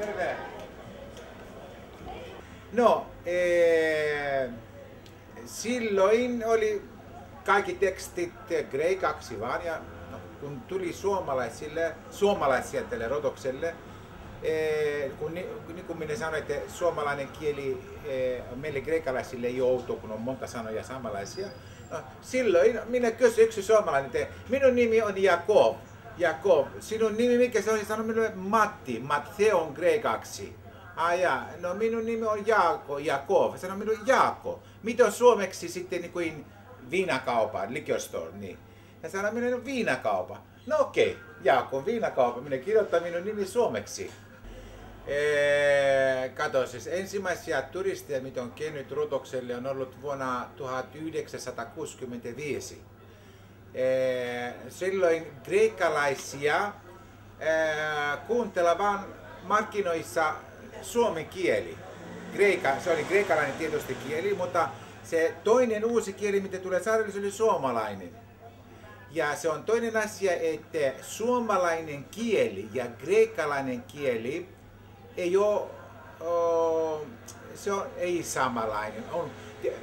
Terve! No, silloin oli kaikki tekstit kreikaksi vaan, ja kun tuli suomalaisia tälle rodokselle, niin kuin minä sanoin, että suomalainen kieli meille kreikalaisille ei outo, kun on monta sanoja samanlaisia. No, silloin minä kysyin yksi suomalainen, että minun nimi on Jakov. Jakov, sinun nimi mikä se on? Sanoi minulle Matti, Mattheon kreikaksi. No minun nimi on Jakov. Sanoi minulle Jaakko. Mitä on suomeksi sitten niin kuin viinakaupa, liquor store, niin. Ja sanoi minulle viinakaupa. No okei, Jaakko, viinakaupa. Minä kirjoittaa minun nimi suomeksi. Kato, siis ensimmäisiä turisteja, mitä on käynyt Rodokselle, on ollut vuonna 1965. Silloin kreikkalaisia kuuntelevan markkinoissa suomen kieli. Se oli kreikkalainen tietysti kieli, mutta se toinen uusi kieli, mitä tulee saarelle, se oli suomalainen. Ja se on toinen asia, että suomalainen kieli ja kreikkalainen kieli ei ole, ei samanlainen.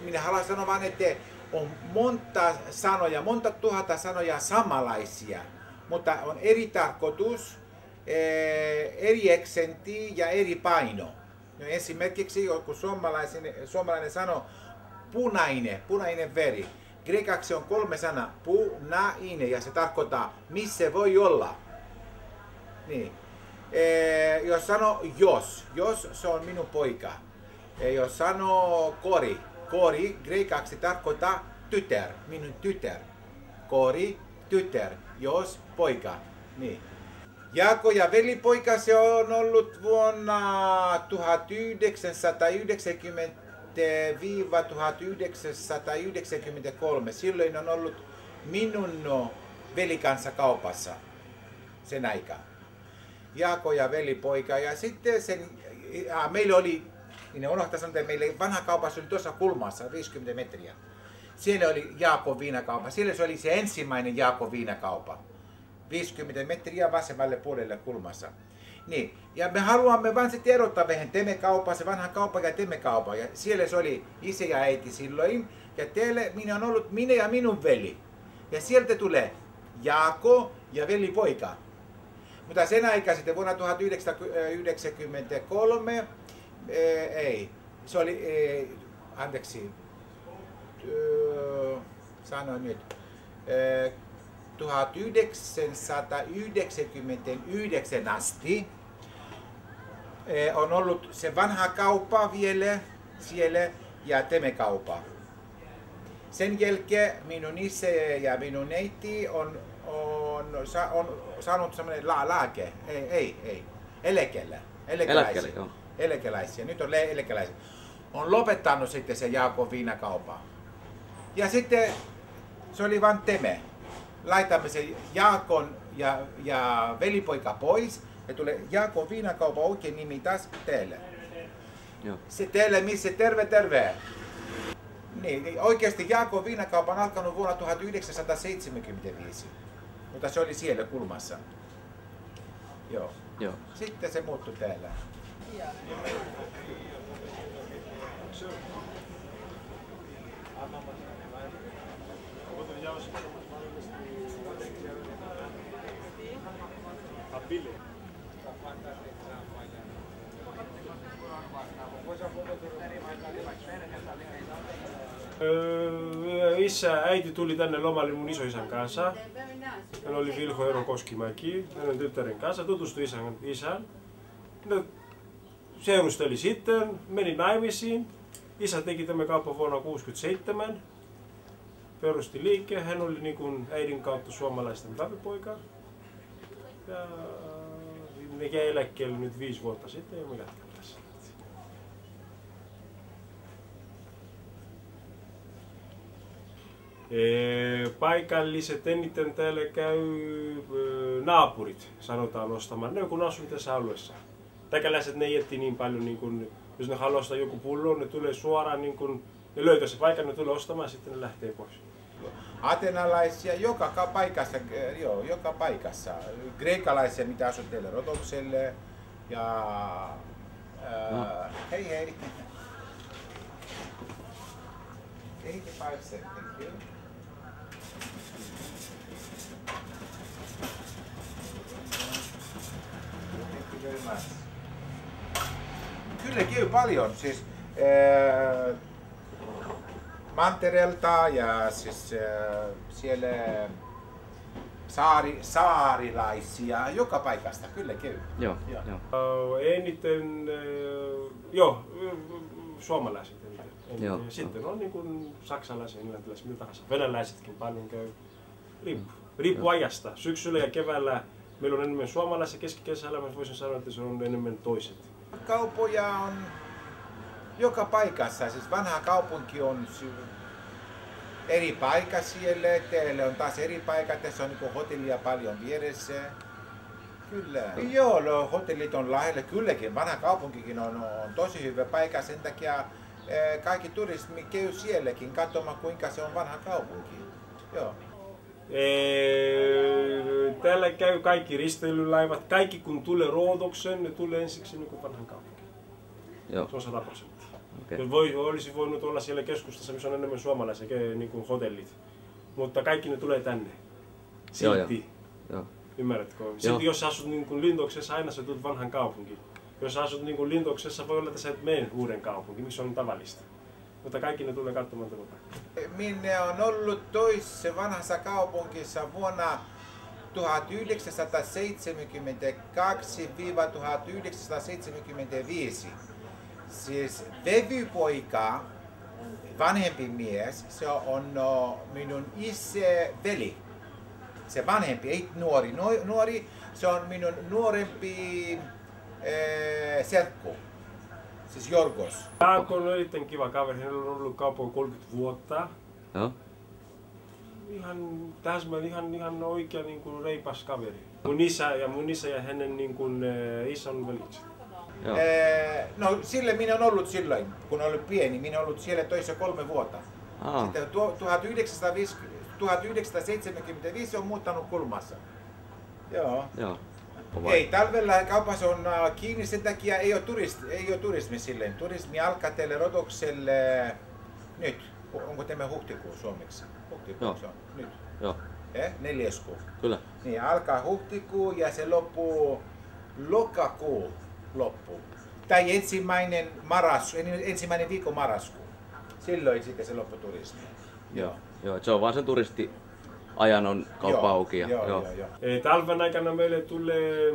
Minä haluan sanoa vain, että on monta tuhatta sanoja samanlaisia, mutta on eri tarkoitus, eri aksentti ja eri paino. No esimerkiksi kun suomalainen sanoo punainen veri. Kreikaksi on 3 sanaa, punainen, ja se tarkoittaa missä voi olla. Niin. Jos sanoo jos se on minun poika. Jos sanoo kori kreikaksi tarkoittaa tytär, minun tytär. Kori, tytär, jos poika. Niin. Jaakko ja velipoika se on ollut vuonna 1990-1993. Silloin on ollut minun veli kanssa kaupassa sen aikaa. Jaakko ja velipoika. Ja sitten meillä oli, minä unohtan sanoa, että meillä vanha kaupassa oli tuossa kulmassa 50 metriä. Siellä oli Jaakon viinakauppa. Siellä se oli se ensimmäinen Jaakon viinakauppa. 50 metriä vasemmalle puolelle kulmassa. Niin. Ja me haluamme vain sitten erottaa vähän Temekauppa, se vanha kauppa ja Temekauppa. Ja siellä se oli isä ja äiti silloin. Ja teille minä on ollut minä ja minun veli. Ja sieltä tulee Jaakko ja velipoika. Mutta sen aikaa sitten vuonna 1993, se oli, sanoin nyt, 1999 asti on ollut se vanha kauppa vielä siellä ja Temekauppa. Sen jälkeen minun isä ja minun neiti on saanut semmoinen lääke, eläkeläisiä. Nyt on eläkeläisiä. On lopettanut sitten se Jaakon viinakauppa. Ja sitten se oli vain Teme. Laitamme sen Jaakon ja velipoika pois ja tulee Jaakon viinakauppa oikein nimi taas teille. Joo. Se teille missä terve. Niin, oikeasti Jaakon viinakauppa on alkanut vuonna 1975. Mutta se oli siellä kulmassa. Joo. Sitten se muuttui täällä. Äiti tuli tänne lomalle mun isoisän kanssa. Hän oli Vilho Eero Koskimäki, hänen tyttären kanssa, tutustui isään. Ne seurusteli sitten, meni naimisiin. Isä teki tämän kaupan vuonna 1967. Perusti liikkeen, hän oli niin kuin äidin kautta suomalaisten tapipoika. Ja ne jäi eläkkeelle nyt 5 vuotta sitten ja me jatkamme tässä. Paikalliset eniten täällä käy naapurit, sanotaan ostamaan. Ne kun asuu tässä alueessa. Täkäläiset ne ei etti niin paljon, niin kun, jos ne haluaa ostaa joku pullo, ne tulee suoraan, niin kun, ne löytää se paikan, ne tulee ostamaan ja sitten ne lähtee pois. Atenalaisia joka paikassa. Kreikalaisia, mitä asuu teille Rodokselle, Ja hei hei. 85 cent, thank you. Thank you very much. Kyllä käy paljon, siis mantereelta ja siis siellä saarilaisia joka paikasta, kyllä käy. Joo. Eniten, suomalaiset eniten. Joo. Sitten on niin kuin saksalaisia, englantilaisia, mitä tahansa. Venäläisetkin paljon käy. Riippuu ajasta. Syksyllä ja keväällä meillä on enemmän suomalaisia, keskikesällä mä voisin sanoa, että se on enemmän toiset. Kaupoja on joka paikassa, siis vanha kaupunki on eri paikka siellä, teillä on taas eri paikat, tässä on niin hotellia paljon vieressä. Kyllä. Joo, no, hotellit on lähellä, kylläkin. Vanha kaupunkikin on tosi hyvä paikka, sen takia kaikki turismi käy sielläkin katsomaan, kuinka se on vanha kaupunki. Joo. Täällä käy kaikki risteilylaivat. Kaikki kun tulee Roodokseen, ne tulee ensiksi niin kuin vanhan kaupunkiin. Joo. Se on 100%. Okay. Olisi voinut olla siellä keskustassa, missä on enemmän suomalaisia niin kuin hotellit. Mutta kaikki ne tulee tänne. Silti. Joo. Ymmärrätkö? Silti jos asut niin kuin Lindoksessa, aina sä tulet vanhan kaupunkiin. Jos asut niin kuin Lindoksessa, voi olla, että sä et mene uuden kaupunkiin, missä on tavallista. Mutta kaikki ne tulee katsomaan tätä. Minä olen ollut toisessa vanhassa kaupungissa vuonna 1972-1975. Siis vevypoika, vanhempi mies, se on minun veli. Se vanhempi, ei nuori. Nuori, se on minun nuorempi serkku. Siis Jorgos. Jaakko on erittäin kiva kaveri, hän on ollut kaupoilla 30 vuotta. Joo. Ihan oikea niin kuin reipas kaveri. Mun isä ja hänen niin kuin, isä on veljekset. No sille minä olen ollut silloin, kun olin pieni. Minä olen ollut siellä töissä 3 vuotta. Sitten 1975 on muuttanut Kulmassa. Joo. Ei, talvella kaupassa on kiinni, sen takia ei ole turismi silleen. Turismi alkaa teille Rodokselle nyt. Onko tämä huhtikuu suomeksi? Huhtikuu se on nyt. Joo. 4. kuu. Kyllä. Niin, alkaa huhtikuu ja se loppuu lokakuu loppuu. Tai ensimmäinen viikko marraskuu. Silloin sitten se loppuu turismi. Joo, se on vaan sen turistiajan on kauppa auki. Joo. Talven aikana meille tulee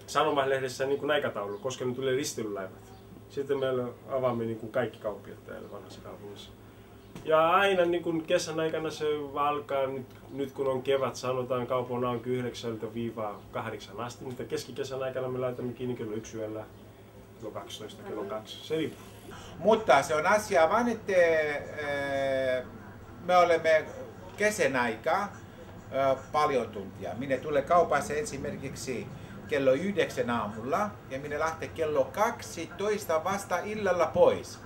sanomalehdessä niin kuin aikataulu, koska ne tulee risteilylaivat. Sitten meillä avaamme niin kuin kaikki kauppiat täällä vanhassa kaupungissa. Ja aina niin kuin kesän aikana se alkaa, nyt kun on kevät, sanotaan kaupan auki 9-8 asti, mutta keskikesän aikana me laitamme kiinni kello 1 yöllä, kello 12, kello 2, se riippuu. Mutta se on asia vain, että me olemme kesän aikaa paljon tuntia. Minä tulen kaupassa esimerkiksi kello 9 aamulla ja minä lähtee kello 12 vasta illalla pois.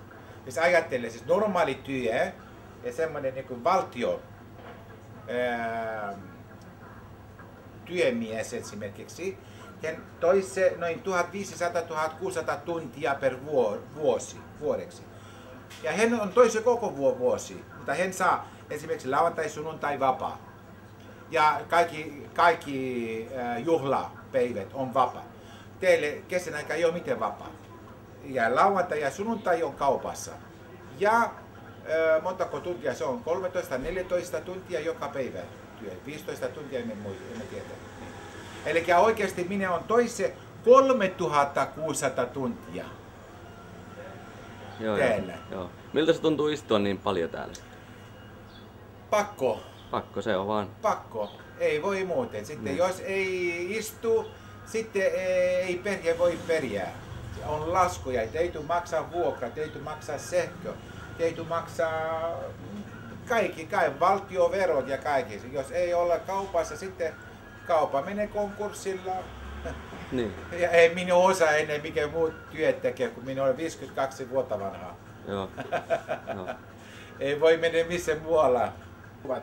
Jos ajattelee, siis normaali työ ja semmoinen niin kuin valtio työmies esimerkiksi, hän toisi noin 1500-1600 tuntia per vuodeksi. Ja hän on toisi koko vuosi, mutta hän saa esimerkiksi lauantai, sunnuntai vapaa. Ja kaikki juhlapäivät on vapaa. Teille kesän aikaa ei ole mitään vapaa. Ja lauantai ja sunnuntai on kaupassa. Ja montako tuntia se on? 13-14 tuntia joka päivä työ. 15 tuntia emme tiedä. Eli oikeasti minä on toise 3600 tuntia täällä. Joo. Miltä se tuntuu istua niin paljon täällä? Pakko. Pakko, se on vaan. Pakko. Ei voi muuten. Sitten jos ei istu, sitten ei perhe voi periä. On laskuja, täytyy maksaa vuokra, täytyy maksaa sähkö, täytyy maksaa kaikki, valtioverot ja kaikki. Jos ei olla kaupassa, sitten kauppa menee konkurssilla. Niin. Ja ei minä osaa ennen mikä muut työt tekee, kun minä olen 52 vuotta vanha. Joo. Ei voi mennä missään muualla.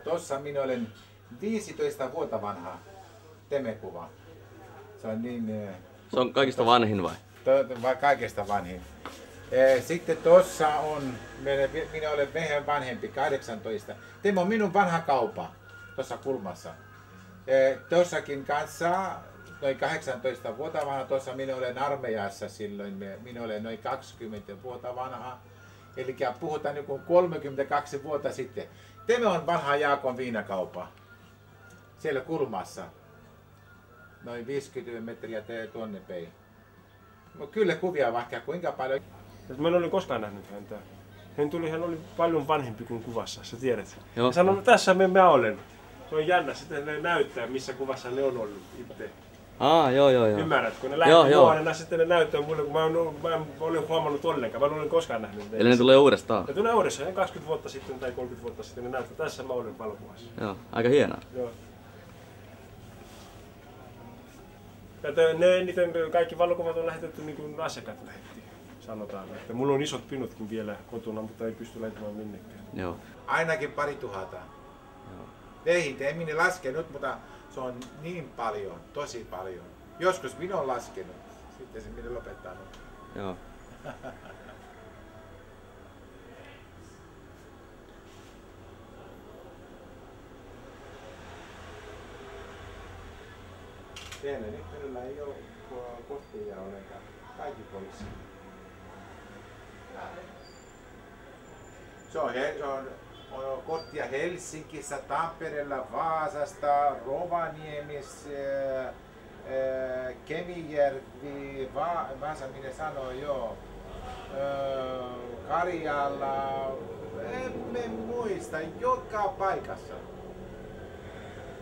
Tuossa minä olen 15 vuotta vanha. Tämä kuva. Se on niin... Se on kaikista vanhin vai? Vai kaikesta vanhin. Sitten tuossa on, minä olen vähän vanhempi, 18. Tämä on minun vanha kaupa tuossa kulmassa. Tuossakin kanssa noin 18 vuotta vanha, tuossa minä olen armeijassa silloin, minä olen noin 20 vuotta vanha. Eli puhutaan niin kuin 32 vuotta sitten. Tämä on vanha Jaakon viinakaupa. Siellä kulmassa. Noin 50 metriä tuonne päin. Kyllä kuvia vaikka kuinka paljon. Mä en ole koskaan nähnyt häntä. Hän oli paljon vanhempi kuin kuvassa, sä tiedät. Joo. Sanoin, että tässä mä olen. Se on jännä, sitten ne näyttää missä kuvassa ne on ollut itse. Joo. Ymmärrät, kun ne lähtee nuorena, sitten ne näyttää mulle, kun mä en ole huomannut ollenkaan, mä en ole koskaan nähnyt. Eli ne tulee uudestaan? Ne tulee uudestaan, 20 vuotta sitten tai 30 vuotta sitten ne näyttää, tässä mä olen valokuvassa. Joo, aika hienoa. Joo. Niiden kaikki valokuvat on lähetetty niin kuin asiakkaat lähetti, sanotaan. Että mulla on isot pinotkin vielä kotona, mutta ei pysty lähettämään minnekään. Joo. Ainakin 2000. Ei minä laskenut, mutta se on niin paljon, tosi paljon. Joskus minä olen laskenut, sitten se minä lopettanut. Joo. Teillä nyt minulla ei ole kohtia ollenkaan. Kaikki pois. Se on korttia Helsingissä, Tampereella, Vaasasta, Rovaniemissä, Kemijärvi, Vaasa minä sanoin joo, Karjala, emme muista, joka paikassa.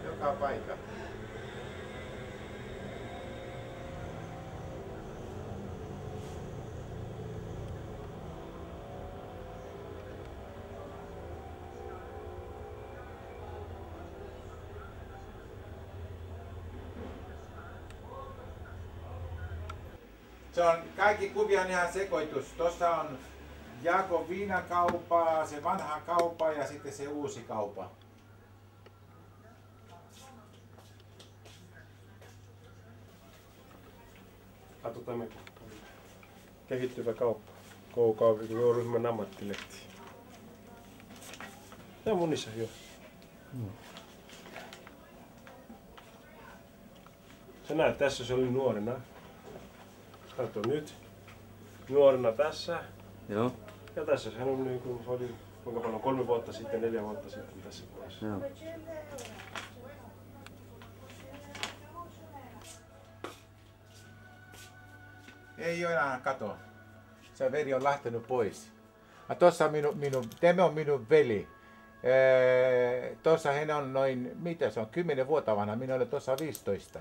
Joka paikka. Se on kaikki kuvia on ihan sekoitus. Tuossa on Jaakon viinakauppa, se vanha kauppa ja sitten se uusi kauppa. Katsotaan kehittyvä kauppa. K-ryhmän ammattilehti. Ja monissa jo. Sä näet, tässä se oli nuorena. Katso nyt. Nuorena tässä. Joo. Ja tässä se on niin kuin se oli kuinka paljon 3 vuotta sitten, 4 vuotta sitten tässä kuvassa. Joo. Ei ole enää kato. Se veli on lähtenyt pois. Tuossa tämä on minun veli. Tuossa hän on noin, mitä se on, 10 vuotta vanha. Minä olen tuossa 15.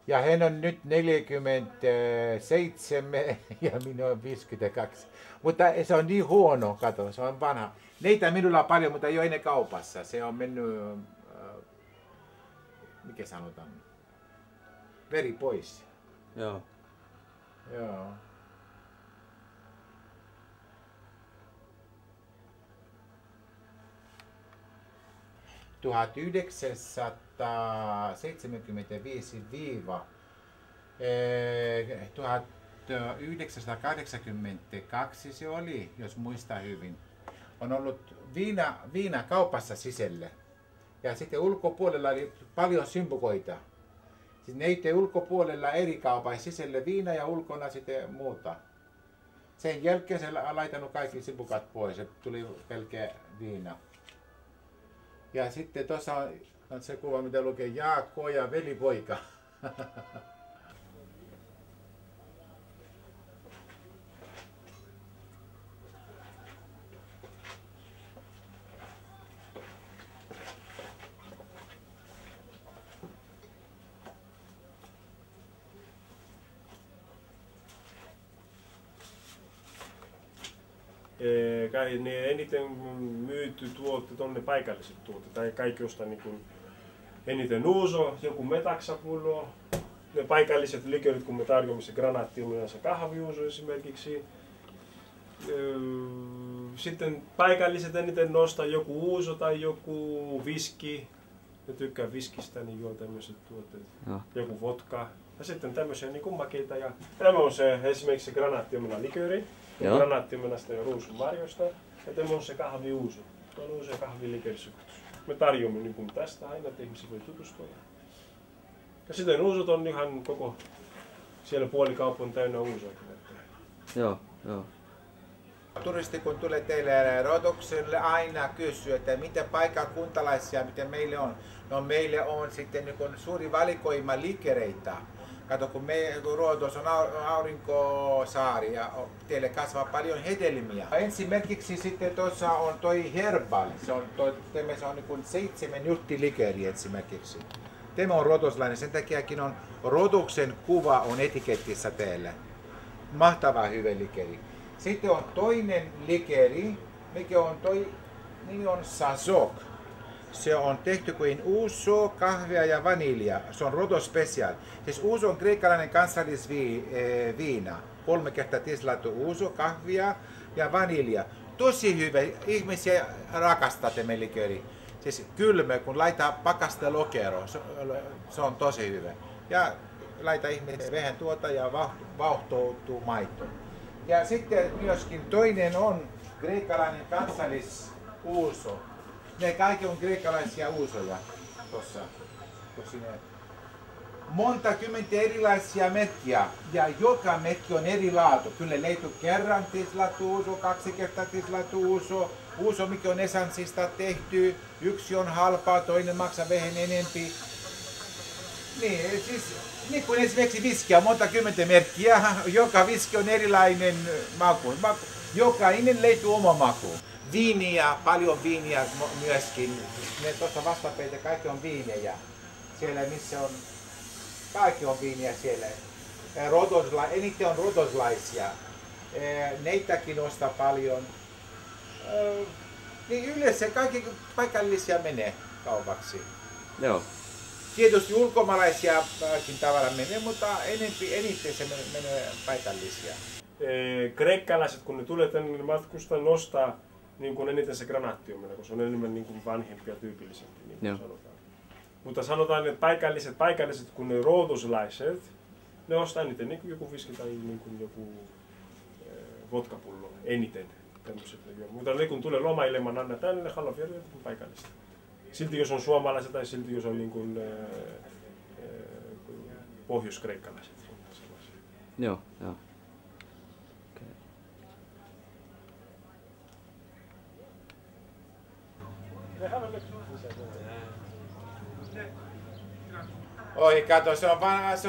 Ja hän on nyt 47 ja minä olen 52. Mutta se on niin huono, kato, se on vanha. Neitä minulla on paljon, mutta ei ole enää kaupassa. Se on mennyt, mikä sanotaan, veri pois. Joo. Joo. ...1975-1982 se oli, jos muistaa hyvin. On ollut viina kaupassa sisällä. Ja sitten ulkopuolella oli paljon symbokoita. Siis neiden ulkopuolella eri kaupan sisällä viina ja ulkona sitten muuta. Sen jälkeen se laitanut kaikki sipukat pois, se tuli pelkkä viina. Ja sitten tuossa on se kuva, mitä lukee Jaakko ja velipoika. Ne eniten myyty tuotteet on ne paikalliset tuotteet, tai kaikki josta niin kuin eniten uuso, joku metaksapullo, ne paikalliset likörit, kun me tarjoamme se granaatti, on yleensä kahviuuso esimerkiksi. Sitten paikalliset eniten nostaa joku uuso tai joku viski. Ne tykkää viskistä, niin juo tämmöiset tuotteet. Joo. Joku vodka. Ja sitten tämmöisiä niin makeita. Ja tämä on se esimerkiksi se granaattiomena likööri. Granaattimenasta ja ruusun varjosta. Ja tämä on se kahviuusu. Tämä on se kahviliköörisekoitus. Me tarjoamme niin tästä aina, että ihmisiä voi tutustua. Ja sitten uusut on ihan koko, siellä puolikauppa on täynnä uusoja. Joo, joo. Turisti kun tulee teille Rodokselle aina kysyy, että miten paikkakuntalaisia, miten meille on. No meille on sitten niin suuri valikoima likereitä. Kato, kun Rhodos on aurinkosaari ja teille kasvaa paljon hedelmiä. Ensimmäiseksi sitten tuossa on toi herbal. Se on, se on niin 7 nyrttilikeri esimerkiksi. Tämä on rodoslainen, sen takiakin on Rodoksen kuva on etikettissä teillä. Mahtava hyvä likeri. Sitten on toinen likeri, mikä on nimi on Sazok. Se on tehty kuin uuso, kahvia ja vanilja. Se on Rhodos Special. Siis uuso on kreikkalainen kansallisviina. 3 kertaa tislattu uuso, kahvia ja vanilja. Tosi hyvä. Ihmisiä rakastaa tämä liköri. Siis kylmä, kun laittaa pakasta lokero. Se on tosi hyvä. Ja laita ihmisiä vähän tuota ja vauhtoutuu maito. Ja sitten myöskin toinen on kreikkalainen kansallisuuso. Ne kaikki on kreikkalaisia uusoja tuossa. Monta kymmentä erilaisia merkkiä ja joka merkki on eri laatu. Kyllä löytyy kerran tislattu uuso, 2 kertaa tislattu uuso, uuso mikä on esanssista tehty, yksi on halpaa, toinen maksaa vähän enempi. Niin, siis niin kuin esimerkiksi viskiä on monta kymmentä merkkiä, joka viski on erilainen maku. Jokainen löytyy oma maku. Viiniä, paljon viiniä myöskin. Ne tuossa vastapeitä kaikki on viinejä. Siellä missä on, kaikki on viiniä siellä. Eniten on rodoslaisia. Neitäkin ostaa paljon. Niin yleensä kaikki paikallisia menee kaupaksi. Joo. Tietysti ulkomaalaisiakin tavalla menee, mutta eniten se menee paikallisia. Kreikkalaiset kun ne tulee tänne matkustaa, nostaa niin kuin eniten se granaattiomena, koska se on enemmän niin kuin vanhempi ja tyypillisempi, niin kuin sanotaan. Mutta sanotaan, että paikalliset kun ne rhodoslaiset, ne ostaa eniten niin kuin joku viski tai niin kuin joku vodkapullo, eniten tämmöiset. Mutta ne kun tulee lomailemaan, anna tänne, ne haluaa viedä jotain paikallista. Silti jos on suomalaiset tai silti jos on niin kuin, pohjoiskreikkalaiset. Joo, joo. Oi, kato, se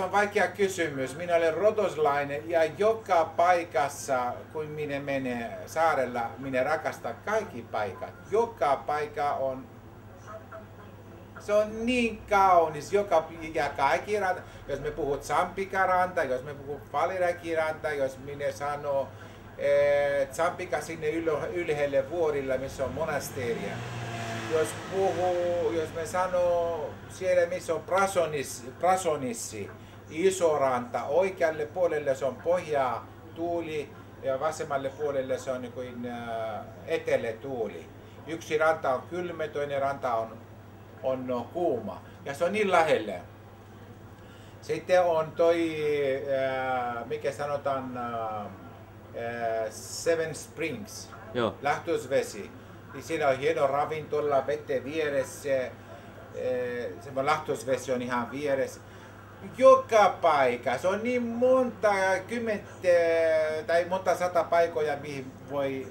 on vaikea kysymys. Minä olen rodoslainen ja joka paikassa, kun minä menen saarella, minä rakastan kaikki paikat. Joka paikka on, se on niin kaunis, ja kaikki ranta. Jos me puhut Tsampika-ranta, jos me puhut Faliraki-ranta, jos minä sanoo Tsampika sinne ylhäälle vuorilla, missä on monasteria. Jos me sanoo siellä missä on Prasonissi, iso ranta, oikealle puolelle se on pohja tuuli ja vasemmalle puolelle se on niin kuin etelätuuli. Yksi ranta on kylmä, toinen ranta on kuuma ja se on niin lähellä. Sitten on toi, mikä sanotaan, Seven Springs, lähtösvesi. Siinä on hieno ravintola veteen vieressä, se lähtösvesi on ihan vieressä. Joka paikka, se on niin monta kymmentä tai monta 100 paikkoja, mihin voi.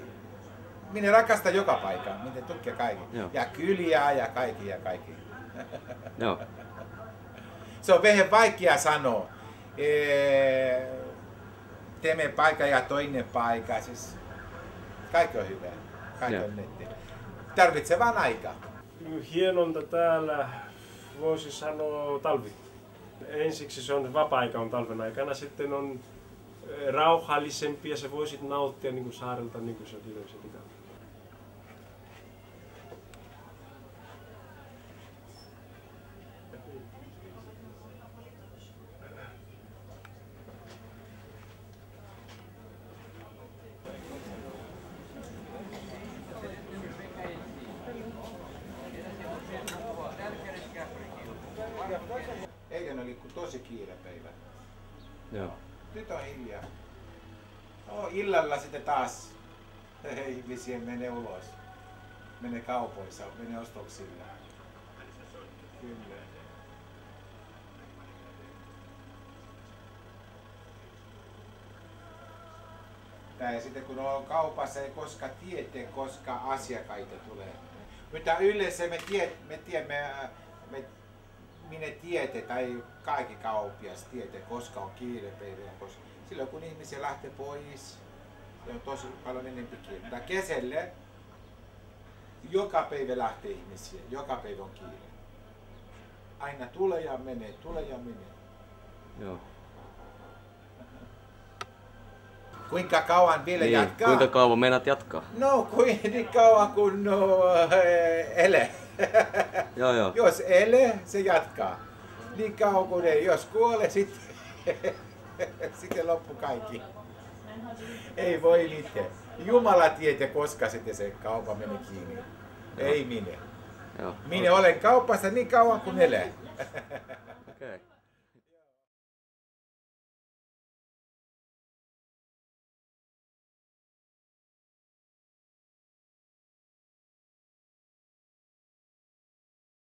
Minä rakastan joka paikka, minä tutkii kaikki. Joo. Ja kyliä ja kaikki ja kaikki. Joo. Se on vähän vaikea sanoa. Teemme paikka ja toinen paikka, siis kaikki on hyvä. Kaikki on netti. Tarvitsee vaan aikaa. Hienonta täällä voisi sanoa talvi. Ensiksi se on vapaa-aika on talven aikana, sitten on rauhallisempi ja se voisit nauttia niin kuin saarelta niin kuin se pitää. Eikä äsken oli tosi kiire päivä. Joo. Nyt on hiljaa. Illalla sitten taas ihmisiä menee ulos. Menee kaupoissa, menee ostoksilla. Kyllä. Ja sitten kun on kaupassa, ei koskaan tiedä, koska asiakkaita tulee. Mutta yleensä minä tiedän, tai kaikki kauppias tietää, koska on kiirepäivä. Silloin kun ihmisiä lähtee pois, se on tosi paljon enemmän kiire. Mutta kesällä joka päivä lähtee ihmisiä, joka päivä on kiire. Aina tulee ja menee, tulee ja menee. Joo. Kuinka kauan vielä Niin, jatkaa? kuinka kauan meinaat jatkaa? No, niin kauan kun ele. Joo. Jos ele, se jatkaa. Niin kauan kun ei. Jos kuole, sitten loppu kaikki. Ei voi mitään. Jumala tietää, koska sitten se kauppa menee kiinni. Ei minä. Joo. Minä olen kaupassa niin kauan kuin elää. Okei.